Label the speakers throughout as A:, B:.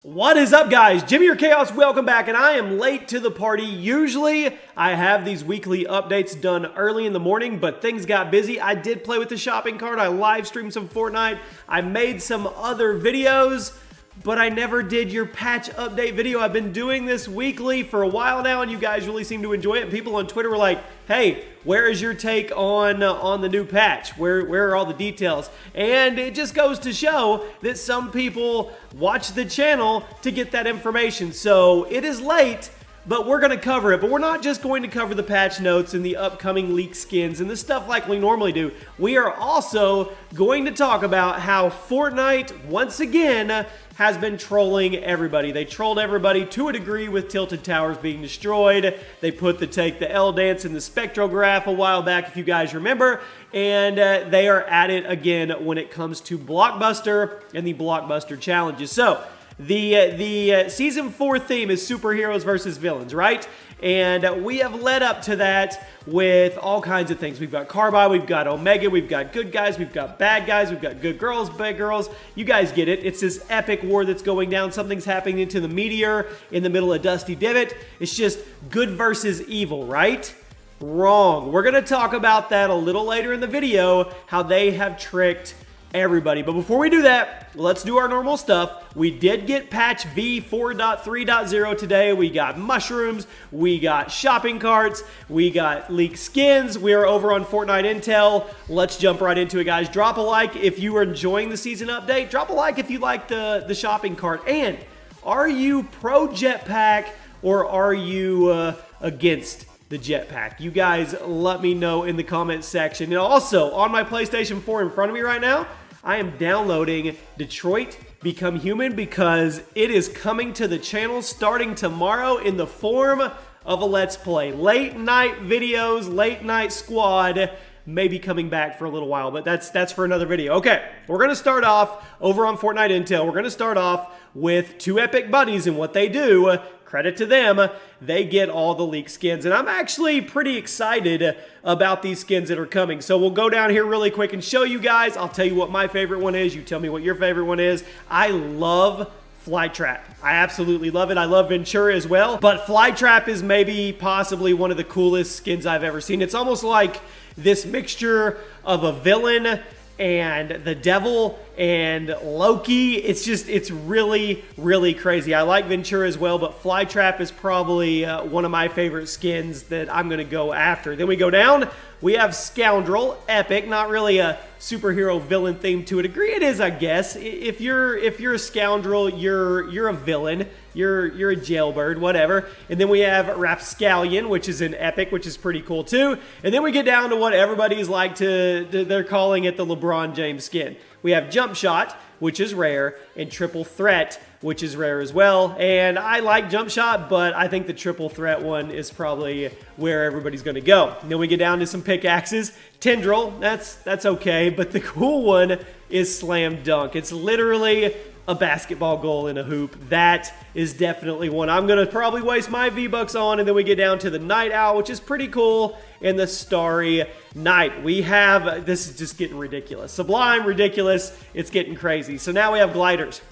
A: What is up, guys? Jimmy or Chaos, welcome back, and I am late to the party. Usually, I have these weekly updates done early in the morning, but things got busy. I did play with the shopping cart. I live streamed some Fortnite. I made some other videos, but I never did your patch update video. I've been doing this weekly for a while now, and you guys really seem to enjoy it. And people on Twitter were like, hey, where is your take on the new patch? Where are all the details? And it just goes to show that some people watch the channel to get that information. So it is late, but we're going to cover it. But we're not just going to cover the patch notes and the upcoming leaked skins and the stuff like we normally do. We are also going to talk about how Fortnite, once again, has been trolling everybody. They trolled everybody to a degree with Tilted Towers being destroyed. They put the Take the L dance in the Spectrograph a while back, if you guys remember. And they are at it again when it comes to Blockbuster and the Blockbuster challenges. So, the Season 4 theme is superheroes versus villains, right? And we have led up to that with all kinds of things. We've got Carbide, we've got Omega, we've got good guys, we've got bad guys, we've got good girls, bad girls. You guys get it. It's this epic war that's going down. Something's happening to the meteor in the middle of Dusty Divot. It's just good versus evil, right? Wrong. We're going to talk about that a little later in the video, how they have tricked everybody. But before we do that, let's do our normal stuff. We did get patch V4.3.0 today. We got mushrooms, we got shopping carts, we got leaked skins. We are over on Fortnite Intel. Let's jump right into it, guys. Drop a like if you are enjoying the season update. Drop a like if you like the shopping cart. And are you pro jetpack or are you against the jetpack? You guys let me know in the comments section. And also, on my PlayStation 4 in front of me right now, I am downloading Detroit Become Human because it is coming to the channel starting tomorrow in the form of a Let's Play. Late night videos, late night squad may be coming back for a little while, but that's for another video. Okay, we're going to start off over on Fortnite Intel. We're going to start off with two epic buddies, and what they do, credit to them, they get all the leaked skins. And I'm actually pretty excited about these skins that are coming. So we'll go down here really quick and show you guys. I'll tell you what my favorite one is. You tell me what your favorite one is. I love Flytrap. I absolutely love it. I love Ventura as well. But Flytrap is maybe possibly one of the coolest skins I've ever seen. It's almost like this mixture of a villain and the devil and Loki. It's really, really crazy. I like Ventura as well, but Flytrap is probably one of my favorite skins that I'm going to go after. Then we go down. We have Scoundrel, epic, not really a superhero villain theme to a degree. It is, I guess. If you're a scoundrel, you're a villain. You're a jailbird, whatever. And then we have Rapscallion, which is an epic, which is pretty cool too. And then we get down to what everybody's like they're calling it the LeBron James skin. We have Jump Shot, which is rare, and Triple Threat, which is rare as well. And I like Jump Shot, but I think the Triple Threat one is probably where everybody's going to go. And then we get down to some pickaxes. Tendril, that's okay, but the cool one is Slam Dunk. It's literally a basketball goal in a hoop. That is definitely one I'm going to probably waste my V-Bucks on. And then we get down to the Night Owl, which is pretty cool, and the Starry Night. We have, this is just getting ridiculous. Sublime, ridiculous, it's getting crazy. So now we have gliders.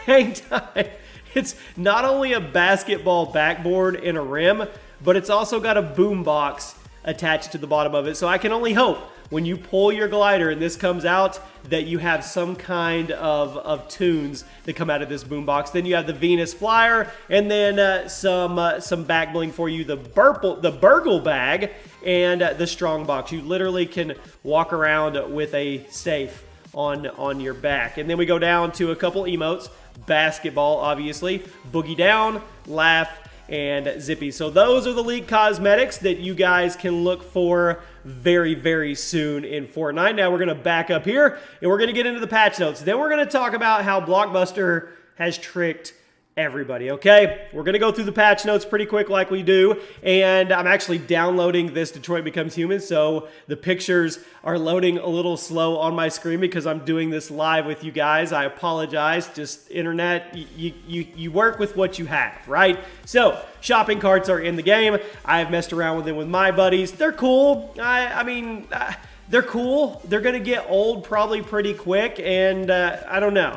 A: Hang time. It's not only a basketball backboard and a rim, but it's also got a boombox attached to the bottom of it. So I can only hope when you pull your glider and this comes out that you have some kind of tunes that come out of this boombox. Then you have the Venus Flyer, and then some back bling for you, the Burgle bag, and the Strong Box. You literally can walk around with a safe on your back. And then we go down to a couple emotes. Basketball, obviously. Boogie Down, Laugh, and Zippy. So those are the leaked cosmetics that you guys can look for very, very soon in Fortnite. Now we're going to back up here and we're going to get into the patch notes. Then we're going to talk about how Blockbuster has tricked everybody, okay? We're going to go through the patch notes pretty quick like we do, and I'm actually downloading this Detroit Becomes Human, so the pictures are loading a little slow on my screen because I'm doing this live with you guys. I apologize. Just internet, you work with what you have, right? So, shopping carts are in the game. I've messed around with them with my buddies. They're cool. I mean, they're cool. They're going to get old probably pretty quick, and I don't know.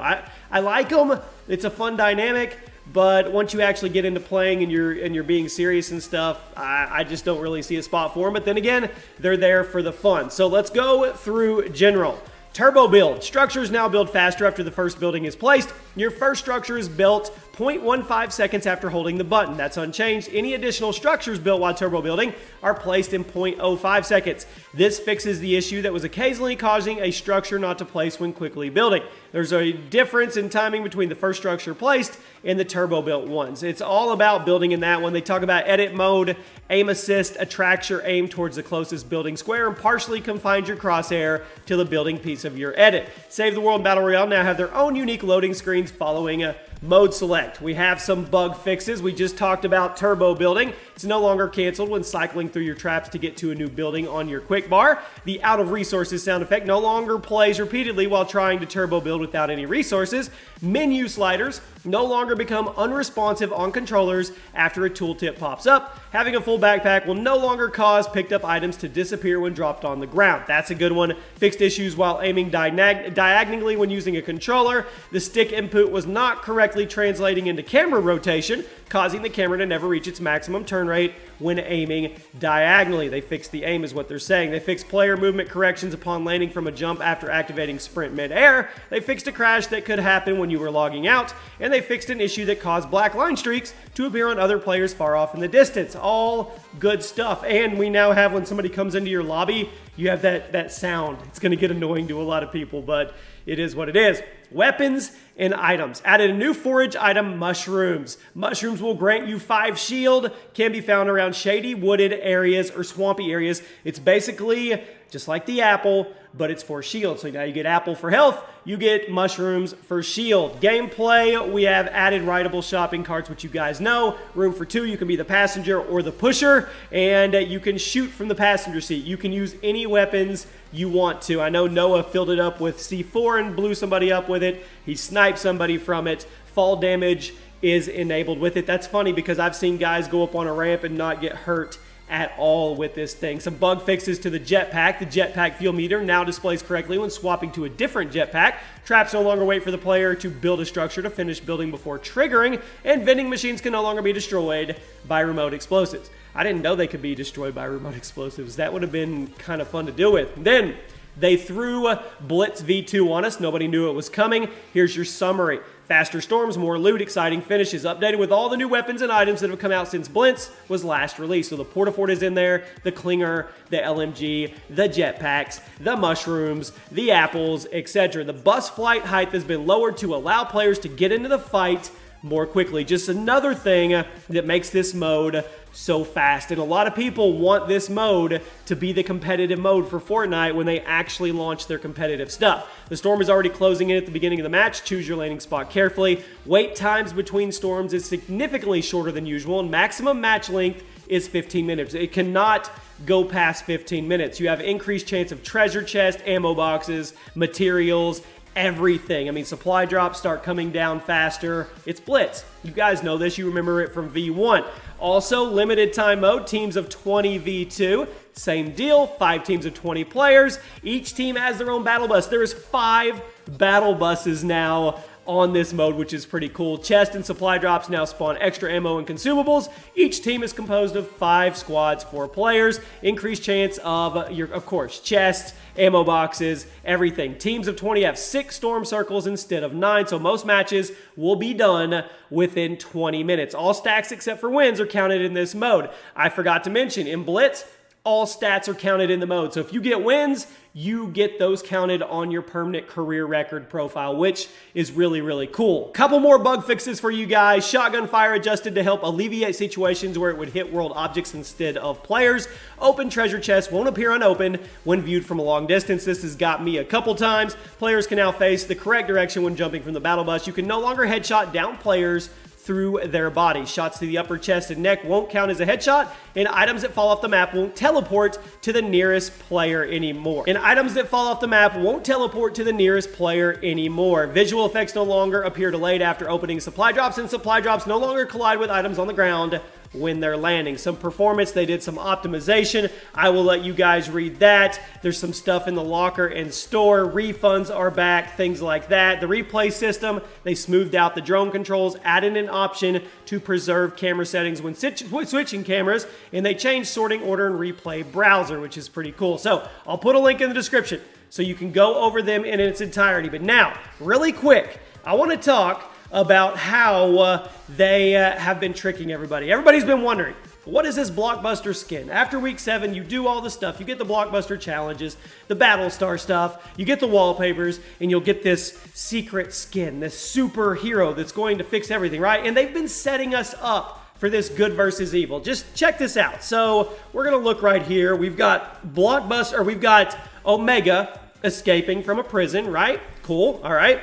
A: I like them. It's a fun dynamic. but once you actually get into playing and you're being serious and stuff, I just don't really see a spot for them. But then again, they're there for the fun. So let's go through general. Turbo build. Structures now build faster after the first building is placed. Your first structure is built 0.15 seconds after holding the button. That's unchanged. Any additional structures built while turbo building are placed in 0.05 seconds. This fixes the issue that was occasionally causing a structure not to place when quickly building. There's a difference in timing between the first structure placed and the turbo built ones. It's all about building in that one. They talk about edit mode, aim assist, attracts your aim towards the closest building square, and partially confines your crosshair to the building piece of your edit. Save the World and Battle Royale now have their own unique loading screens following a mode select. We have some bug fixes. We just talked about turbo building. It's no longer canceled when cycling through your traps to get to a new building on your quick bar. The out of resources sound effect no longer plays repeatedly while trying to turbo build without any resources. Menu sliders no longer become unresponsive on controllers after a tooltip pops up. Having a full backpack will no longer cause picked up items to disappear when dropped on the ground. That's a good one. Fixed issues while aiming diagonally when using a controller. The stick input was not correctly translating into camera rotation, causing the camera to never reach its maximum turn rate when aiming diagonally. They fixed the aim is what they're saying. They fixed player movement corrections upon landing from a jump after activating sprint mid-air. They fixed a crash that could happen when you were logging out, and they fixed an issue that caused black line streaks to appear on other players far off in the distance. All good stuff. And we now have, when somebody comes into your lobby, you have that sound. It's going to get annoying to a lot of people, but it is what it is. Weapons and items. Added a new forage item, mushrooms. Mushrooms will grant you 5 shield, can be found around shady, wooded areas or swampy areas. It's basically just like the apple, but it's for shield. So now you get apple for health, you get mushrooms for shield. Gameplay, we have added rideable shopping carts, which you guys know. Room for 2, you can be the passenger or the pusher, and you can shoot from the passenger seat. You can use any weapons you want to. I know Noah filled it up with C4 and blew somebody up with it. He sniped somebody from it. Fall damage is enabled with it. That's funny because I've seen guys go up on a ramp and not get hurt at all with this thing. Some bug fixes to the jetpack. The jetpack fuel meter now displays correctly when swapping to a different jetpack. Traps no longer wait for the player to build a structure to finish building before triggering, and vending machines can no longer be destroyed by remote explosives. I didn't know they could be destroyed by remote explosives. That would have been kind of fun to deal with. Then they threw Blitz V2 on us. Nobody knew it was coming. Here's your summary. Faster storms, more loot, exciting finishes. Updated with all the new weapons and items that have come out since Blitz was last released. So the Portafort is in there, the Klinger, the LMG, the jetpacks, the mushrooms, the apples, etc. The bus flight height has been lowered to allow players to get into the fight more quickly. Just another thing that makes this mode so fast. And a lot of people want this mode to be the competitive mode for Fortnite when they actually launch their competitive stuff. The storm is already closing in at the beginning of the match. Choose your landing spot carefully. Wait times between storms is significantly shorter than usual, and maximum match length is 15 minutes. It cannot go past 15 minutes. You have increased chance of treasure chest, ammo boxes, materials, everything. I mean, supply drops start coming down faster. It's Blitz. You guys know this. You remember it from V1. Also, limited time mode, teams of 20 V2. Same deal, 5 teams of 20 players. Each team has their own battle bus. There's 5 battle buses now on this mode, which is pretty cool. Chest and supply drops now spawn extra ammo and consumables. Each team is composed of 5 squads, 4 players. Increased chance of your, of course, chests, ammo boxes, everything. Teams of 20 have 6 storm circles instead of 9, so most matches will be done within 20 minutes. All stacks except for wins are counted in this mode. I forgot to mention, in Blitz, all stats are counted in the mode. So if you get wins, you get those counted on your permanent career record profile, which is really, really cool. Couple more bug fixes for you guys. Shotgun fire adjusted to help alleviate situations where it would hit world objects instead of players. Open treasure chests won't appear unopened when viewed from a long distance. This has got me a couple times. Players can now face the correct direction when jumping from the battle bus. You can no longer headshot down players through their body. Shots to the upper chest and neck won't count as a headshot, and items that fall off the map won't teleport to the nearest player anymore. Visual effects no longer appear delayed after opening supply drops, and supply drops no longer collide with items on the ground when they're landing. Some performance, they did some optimization. I will let you guys read that. There's some stuff in the locker and store. Refunds are back, things like that. The replay system, they smoothed out the drone controls, added an option to preserve camera settings when switching cameras, and they changed sorting order and replay browser, which is pretty cool. So I'll put a link in the description so you can go over them in its entirety. But now, really quick, I want to talk about how they have been tricking everybody. Everybody's been wondering, what is this Blockbuster skin? After week 7, you do all the stuff. You get the Blockbuster challenges, the Battlestar stuff, you get the wallpapers, and you'll get this secret skin, this superhero that's going to fix everything, right? And they've been setting us up for this good versus evil. Just check this out. So we're gonna look right here. We've got we've got Omega escaping from a prison, right? Cool, all right.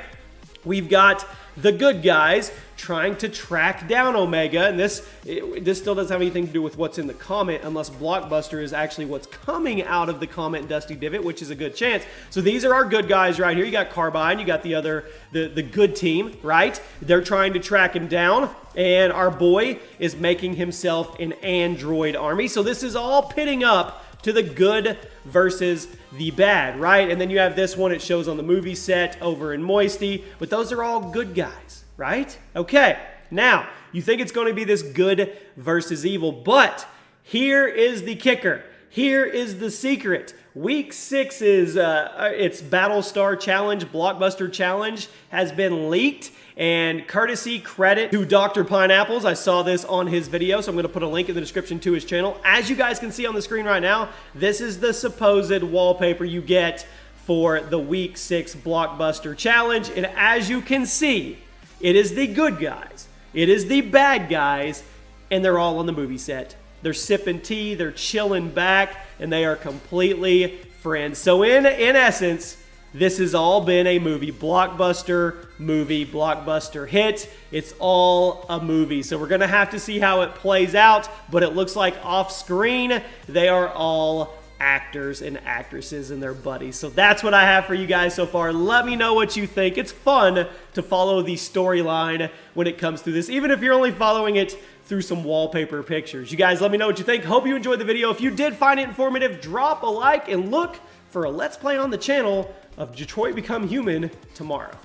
A: We've got the good guys trying to track down Omega, and this still doesn't have anything to do with what's in the comment unless Blockbuster is actually what's coming out of the comment Dusty Divot, which is a good chance. So these are our good guys right here. You got Carbine, you got the good team, right? They're trying to track him down, and our boy is making himself an android army. So this is all pitting up to the good versus the bad, right? And then you have this one, it shows on the movie set over in Moisty, but those are all good guys, right? Okay, now, you think it's going to be this good versus evil, but here is the kicker. Here is the secret. Week 6 is its Battlestar Challenge, Blockbuster Challenge has been leaked, and courtesy credit to Dr. Pineapples. I saw this on his video, so I'm going to put a link in the description to his channel. As you guys can see on the screen right now, this is the supposed wallpaper you get for the Week 6 Blockbuster Challenge, and as you can see, it is the good guys, it is the bad guys, and they're all on the movie set. They're sipping tea, they're chilling back, and they are completely friends. So in essence, this has all been a movie. Blockbuster movie, Blockbuster hit. It's all a movie. So we're going to have to see how it plays out, but it looks like off screen, they are all actors and actresses and their buddies. So that's what I have for you guys so far. Let me know what you think. It's fun to follow the storyline when it comes through this, even if you're only following it through some wallpaper pictures. You guys let me know what you think. Hope you enjoyed the video. If you did find it informative, drop a like and look for a Let's Play on the channel of Detroit Become Human tomorrow.